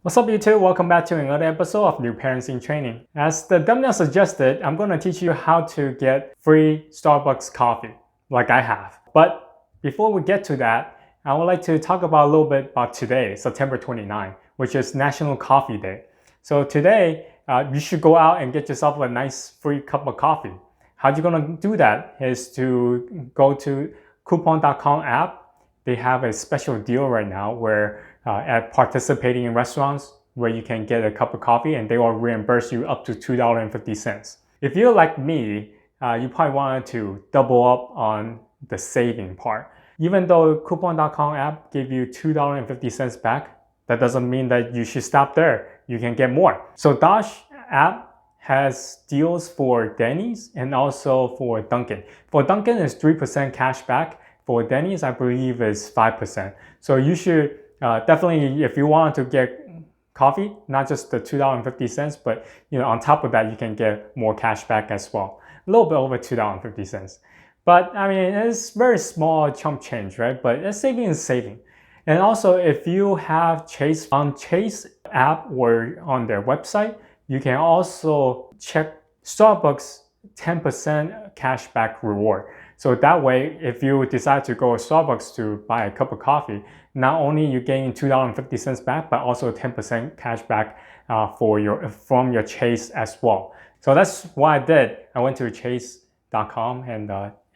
What's up YouTube? Welcome back to another episode of New Parents in Training. As the thumbnail suggested, I'm going to teach you how to get free Starbucks coffee, like I have. But before we get to that, I would like to talk about a little bit about today, September 29, which is National Coffee Day. So today, you should go out and get yourself a nice free cup of coffee. How you're going to do that is to go to coupon.com app. They have a special deal right now where at participating in restaurants where you can get a cup of coffee and they will reimburse you up to $2.50. If you're like me, you probably wanted to double up on the saving part. Even though coupon.com app gave you $2.50 back, that doesn't mean that you should stop there. You can get more. So Dosh app has deals for Denny's and also for Dunkin'. For Dunkin', it's 3% cash back. For Denny's, I believe is 5%. So you should definitely, if you want to get coffee, not just the $2.50, but on top of that, you can get more cash back as well. A little bit over $2.50. But I mean, it's very small chump change, right? But it's saving is saving. And also, if you have Chase on Chase app or on their website, you can also check Starbucks 10% cashback reward. So that way, if you decide to go to Starbucks to buy a cup of coffee, not only you gain $2.50 back, but also 10% cash back from your Chase as well. So that's what I did. I went to chase.com and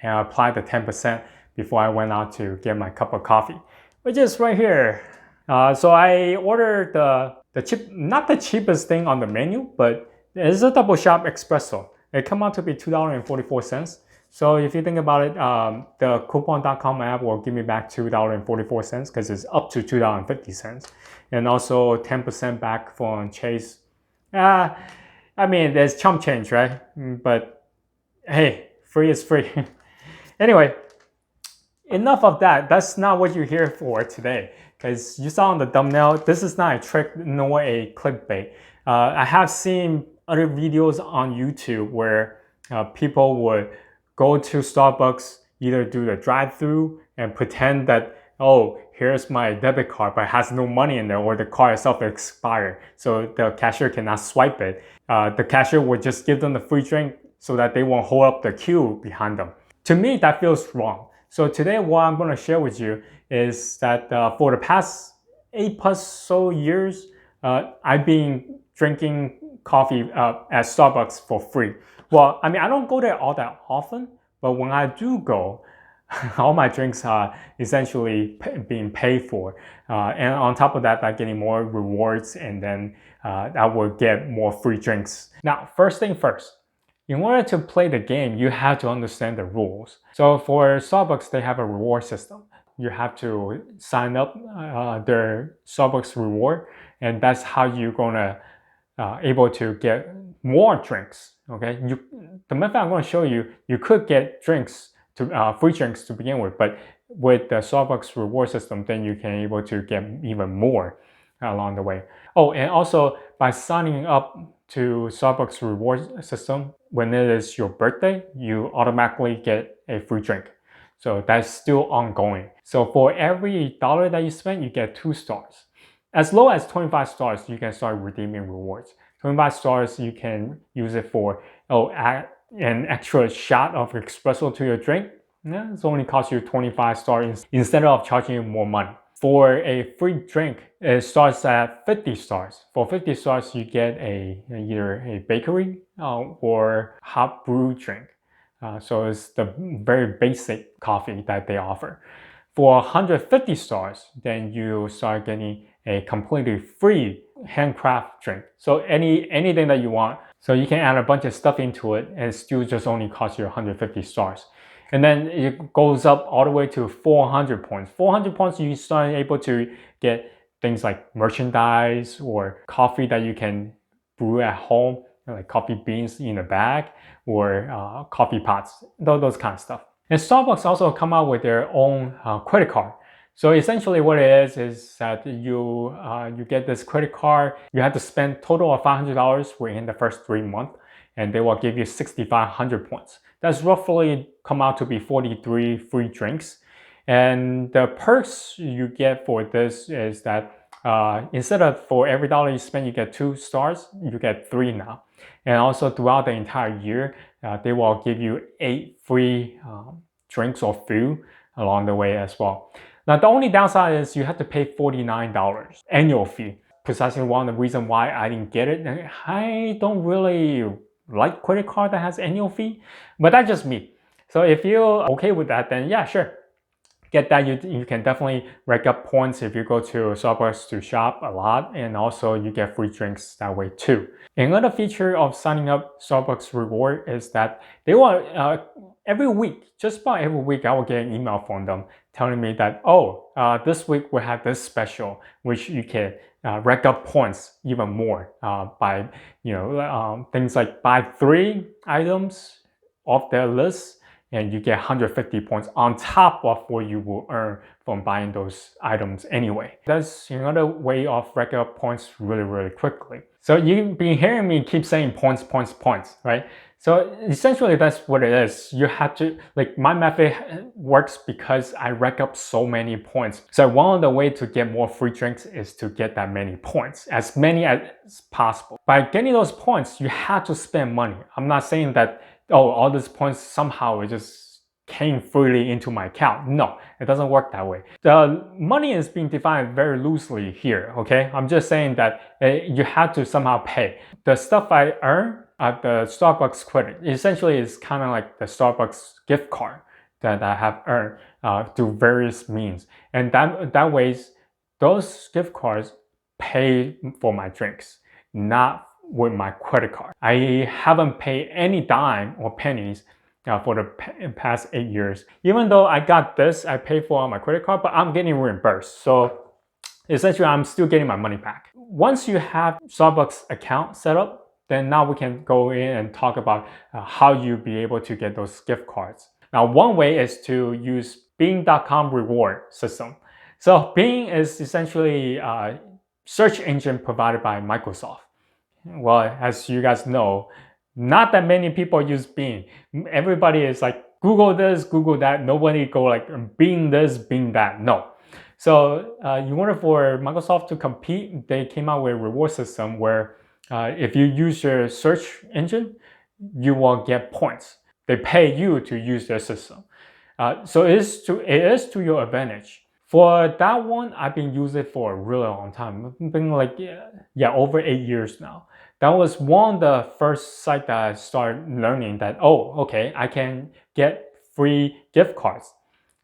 applied the 10% before I went out to get my cup of coffee, which is right here. So I ordered not the cheapest thing on the menu, but it's a double shot espresso. It came out to be $2.44. So if you think about it, the coupon.com app will give me back $2.44 because it's up to $2.50. And also 10% back from Chase. I mean, there's chump change, right? But hey, free is free. Anyway, enough of that. That's not what you're here for today. Because you saw on the thumbnail, this is not a trick nor a clickbait. I have seen other videos on YouTube where people would go to Starbucks, either do the drive-through and pretend that, oh, here's my debit card, but it has no money in there, or the card itself expired, so the cashier cannot swipe it. The cashier would just give them the free drink so that they won't hold up the queue behind them. To me, that feels wrong. So today, what I'm going to share with you is that for the past 8+ so years, I've been drinking coffee at Starbucks for free. Well, I mean, I don't go there all that often, but when I do go, all my drinks are essentially being paid for. And on top of that, I'm getting more rewards, and then I will get more free drinks. Now, first thing first, in order to play the game, you have to understand the rules. So for Starbucks, they have a reward system. You have to sign up their Starbucks reward, and that's how you're gonna able to get more drinks. Okay, the method I'm going to show you, you could get drinks to free drinks to begin with, but with the Starbucks reward system, then you can able to get even more along the way. Oh, and also by signing up to Starbucks reward system, when it is your birthday, you automatically get a free drink. So that's still ongoing. So for every $1 that you spend, you get 2 stars. As low as 25 stars, you can start redeeming rewards. 25 stars, you can use it for add an extra shot of espresso to your drink. Yeah, it's only cost you 25 stars instead of charging you more money. For a free drink, it starts at 50 stars. For 50 stars, you get either a bakery or hot brew drink. So it's the very basic coffee that they offer. For 150 stars, then you start getting a completely free handcraft drink. So anything that you want. So you can add a bunch of stuff into it and still just only cost you 150 stars. And then it goes up all the way to 400 points. 400 points, you start able to get things like merchandise or coffee that you can brew at home, like coffee beans in a bag or coffee pots, those kind of stuff. And Starbucks also come out with their own credit card. So essentially what it is that you get this credit card. You have to spend total of $500 within the first 3 months, and they will give you 6,500 points. That's roughly come out to be 43 free drinks. And the perks you get for this is that Instead of for every dollar you spend, you get 2 stars, you get 3 now. And also throughout the entire year, they will give you 8 free drinks or food along the way as well. Now, the only downside is you have to pay $49 annual fee. Precisely one of the reasons why I didn't get it. I don't really like credit card that has annual fee, but that's just me. So if you're okay with that, then yeah, sure. Get that. You can definitely rack up points if you go to Starbucks to shop a lot, and also you get free drinks that way too. Another feature of signing up Starbucks Reward is that they will every week, just about every week, I will get an email from them telling me that, oh, this week we have this special, which you can rack up points even more by things like buy 3 items off their list, and you get 150 points on top of what you will earn from buying those items anyway. That's another way of racking up points really, really quickly. So you've been hearing me keep saying points, points, points, right? So essentially that's what it is. You have to, like, my method works because I rack up so many points. So one of the ways to get more free drinks is to get that many points, as many as possible. By getting those points, you have to spend money. I'm not saying that, oh, all these points somehow it just came freely into my account. No, it doesn't work that way. The money is being defined very loosely here, okay? I'm just saying that you have to somehow pay. The stuff I earn at the Starbucks credit essentially is kind of like the Starbucks gift card that I have earned through various means. And that ways, those gift cards pay for my drinks, not with my credit card. I haven't paid any dime or pennies for the past 8 years. Even though I got this, I paid for on my credit card, but I'm getting reimbursed. So essentially, I'm still getting my money back. Once you have Starbucks account set up, then now we can go in and talk about how you be able to get those gift cards. Now, one way is to use Bing.com reward system. So Bing is essentially a search engine provided by Microsoft. Well, as you guys know, not that many people use Bing. Everybody is like, Google this, Google that. Nobody go like Bing this, Bing that. No. So in order for Microsoft to compete, they came out with a reward system where if you use your search engine, you will get points. They pay you to use their system. So it is to your advantage. For that one, I've been using it for a really long time. It's been like, over 8 years now. That was one of the first sites that I started learning that, oh, okay, I can get free gift cards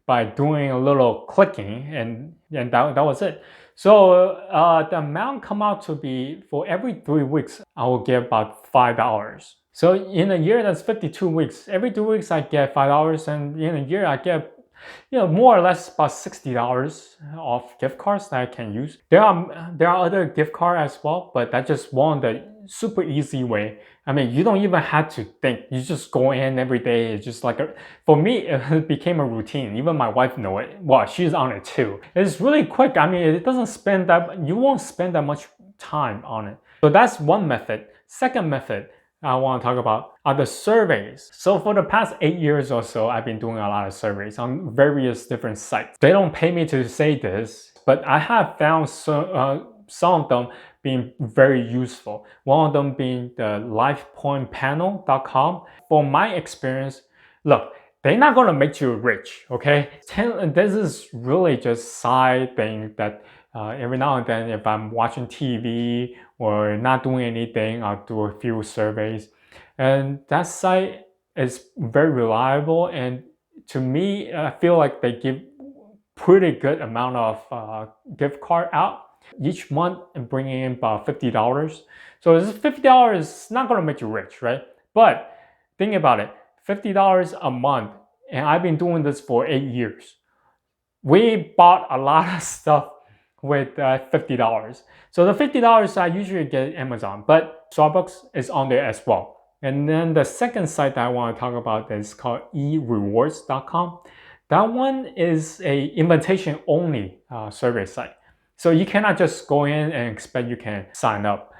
by doing a little clicking, and that was it. So the amount come out to be, for every 3 weeks, I will get about $5. So in a year, that's 52 weeks. Every 2 weeks, I get $5, and in a year, I get more or less about $60 of gift cards that I can use. There are other gift cards as well, but that's just one of the super easy way. I mean, you don't even have to think. You just go in every day. It's just like for me, it became a routine. Even my wife knows it. Well, she's on it too. It's really quick. I mean, it doesn't spend that. You won't spend that much time on it. So that's one method. Second method I want to talk about are the surveys. So for the past 8 years or so, I've been doing a lot of surveys on various different sites. They don't pay me to say this, but I have found some of them being very useful. One of them being the lifepointpanel.com. For my experience, look, they're not going to make you rich, okay? This is really just side thing that every now and then, if I'm watching TV or not doing anything, I'll do a few surveys. And that site is very reliable. And to me, I feel like they give pretty good amount of gift card out each month and bringing in about $50. So this $50 is not going to make you rich, right? But think about it, $50 a month, and I've been doing this for 8 years. We bought a lot of stuff with $50. So the $50 I usually get Amazon, but Starbucks is on there as well. And then the second site that I want to talk about is called erewards.com. That one is a invitation only survey site. So you cannot just go in and expect you can sign up.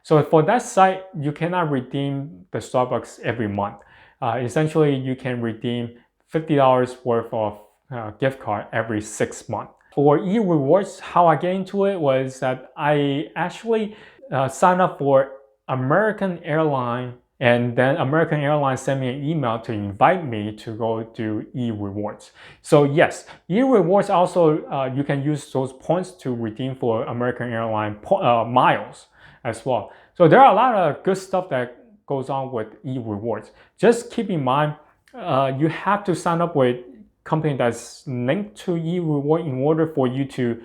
So for that site, you cannot redeem the Starbucks every month. Essentially, you can redeem $50 worth of gift card every 6 months. For e-rewards, how I get into it was that I actually signed up for American Airlines, and then American Airlines sent me an email to invite me to go do e-rewards. So yes, e-rewards also, you can use those points to redeem for American Airlines miles as well. So there are a lot of good stuff that goes on with e-rewards. Just keep in mind, you have to sign up with company that's linked to e-reward in order for you to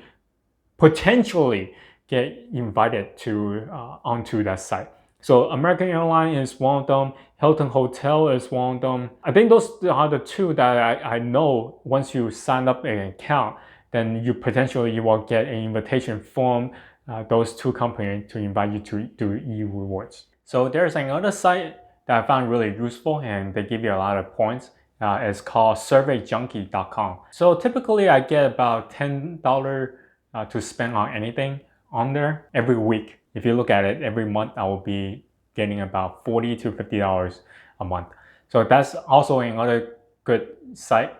potentially get invited to onto that site. So American Airlines is one of them. Hilton Hotel is one of them. I think those are the two that I know once you sign up an account, then you potentially will get an invitation from those two companies to invite you to do e-rewards. So there's another site that I found really useful and they give you a lot of points. It's called surveyjunkie.com. So typically I get about $10 to spend on anything on there every week. If you look at it, every month I will be getting about $40 to $50 a month. So that's also another good site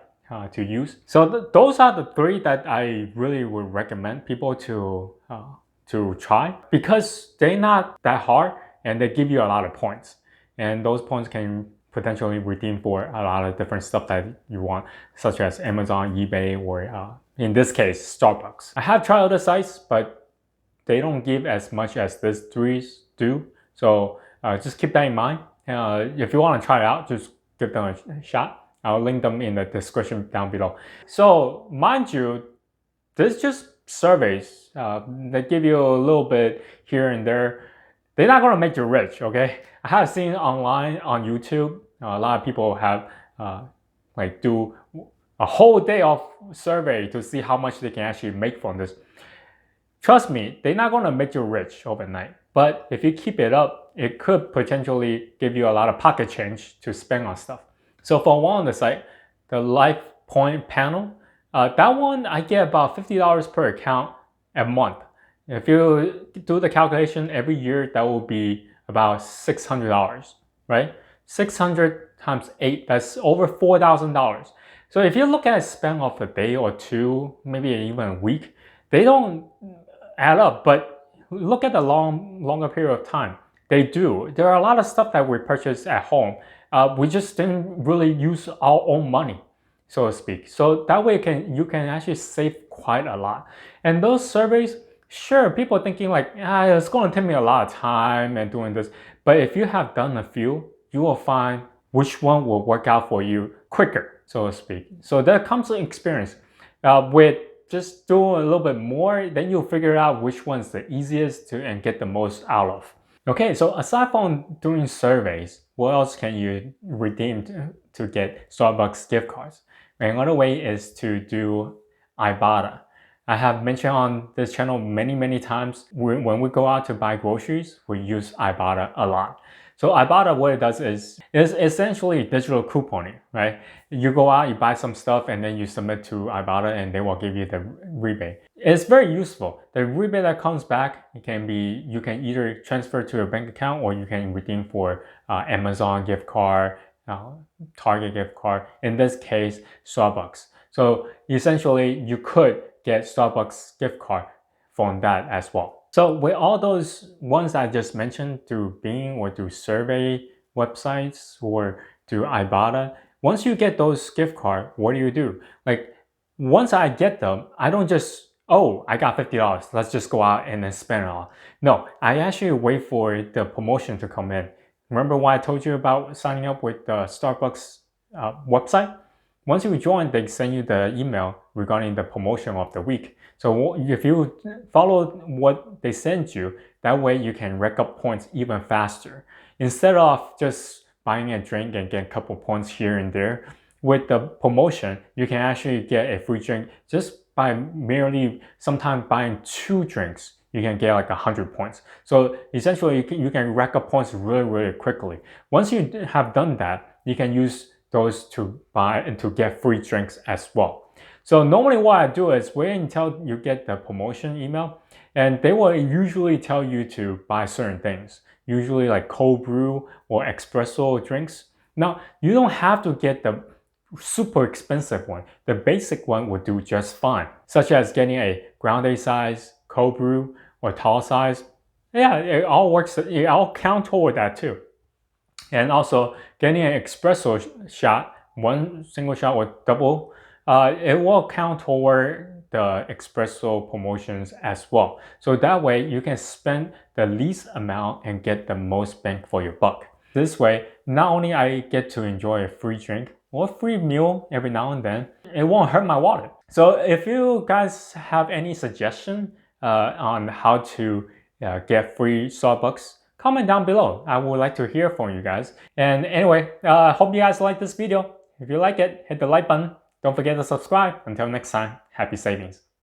to use. So those are the three that I really would recommend people to try, because they're not that hard and they give you a lot of points. And those points can potentially redeem for a lot of different stuff that you want, such as Amazon, eBay, or in this case, Starbucks. I have tried other sites, but they don't give as much as these three do. So just keep that in mind. If you want to try it out, just give them a shot. I'll link them in the description down below. So mind you, this is just surveys. They give you a little bit here and there. They're not going to make you rich, okay? I have seen online on YouTube, a lot of people have like do a whole day of survey to see how much they can actually make from this. Trust me, they're not going to make you rich overnight. But if you keep it up, it could potentially give you a lot of pocket change to spend on stuff. So for one on the site, the Life Point panel, that one I get about $50 per account a month. If you do the calculation every year, that will be about $600, right? 600 times 8, that's over $4,000. So if you look at spend of a day or two, maybe even a week, they don't add up. But look at the longer period of time. They do. There are a lot of stuff that we purchase at home. We just didn't really use our own money, so to speak. So that way you can actually save quite a lot. And those surveys, sure, people are thinking like, it's going to take me a lot of time and doing this. But if you have done a few, you will find which one will work out for you quicker, so to speak. So that comes with experience. With just doing a little bit more, then you'll figure out which one's the easiest to and get the most out of. Okay, so aside from doing surveys, what else can you redeem to get Starbucks gift cards? Another way is to do Ibotta. I have mentioned on this channel many times, when we go out to buy groceries, we use Ibotta a lot. So Ibotta, what it does is essentially digital couponing, right? You go out, you buy some stuff, and then you submit to Ibotta, and they will give you the rebate. It's very useful. The rebate that comes back, you can either transfer to your bank account or you can redeem for Amazon gift card, Target gift card. In this case, Starbucks. So essentially, you could get Starbucks gift card from that as well. So with all those ones I just mentioned through Bing or through survey websites or through Ibotta, once you get those gift cards, what do? Like once I get them, I don't just, oh, I got $50, let's just go out and then spend it all. No, I actually wait for the promotion to come in. Remember what I told you about signing up with the Starbucks website? Once you join, they send you the email regarding the promotion of the week. So if you follow what they send you, that way you can rack up points even faster. Instead of just buying a drink and get a couple points here and there, with the promotion, you can actually get a free drink just by merely sometimes buying 2 drinks. You can get like 100 points. So essentially, you can rack up points really quickly. Once you have done that, you can use those to buy and to get free drinks as well. So normally what I do is wait until you get the promotion email, and they will usually tell you to buy certain things, usually like cold brew or espresso drinks. Now, you don't have to get the super expensive one. The basic one would do just fine, such as getting a grande size, cold brew, or tall size. Yeah, it all works. It all count toward that too. And also getting an espresso shot, one single shot or double, it will count toward the espresso promotions as well. So that way you can spend the least amount and get the most bang for your buck. This way, not only I get to enjoy a free drink or a free meal every now and then, it won't hurt my wallet. So if you guys have any suggestion on how to get free Starbucks, comment down below. I would like to hear from you guys. And anyway, hope you guys like this video. If you like it, hit the like button. Don't forget to subscribe. Until next time, happy savings.